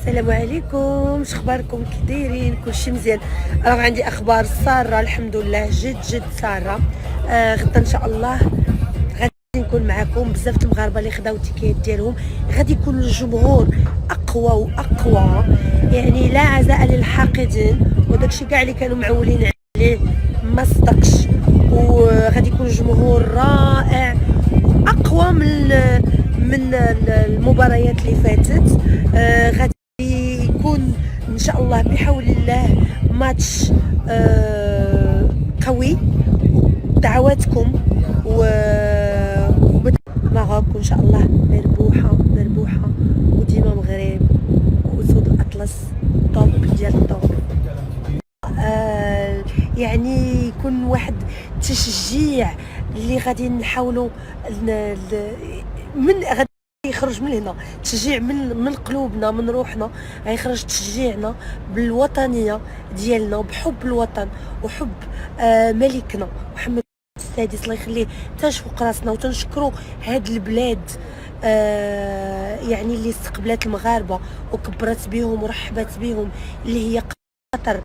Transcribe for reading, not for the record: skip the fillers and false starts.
السلام عليكم، شخباركم كي دايرين؟ كلشي مزيان. راه عندي اخبار ساره الحمد لله، جد ساره. غدا ان شاء الله غادي نكون معكم. بزاف د المغاربه اللي خداو التيكيات ديالهم، غادي يكون الجمهور اقوى واقوى، يعني لا عزاء للحاقدين، وداكشي كاع اللي كانوا معولين عليه ما صدقش. وغادي يكون الجمهور رائع واقوى من المباريات اللي فاتت. غادي يكون ان شاء الله بحول الله ماتش قوي. دعواتكم مغرب ان شاء الله مربوحه وديما مغرب واسود الاطلس طوب ديال الطوب. يعني يكون واحد التشجيع اللي غادي نحاولوا من غادي يخرج من هنا تشجيع من قلوبنا، من روحنا، غيخرج تشجيعنا بالوطنيه ديالنا وبحب الوطن وحب ملكنا محمد السادس الله يخليه تاج فوق راسنا. وتنشكروا هاد البلاد يعني اللي استقبلت المغاربه وكبرت بهم ورحبت بهم، اللي هي قطر.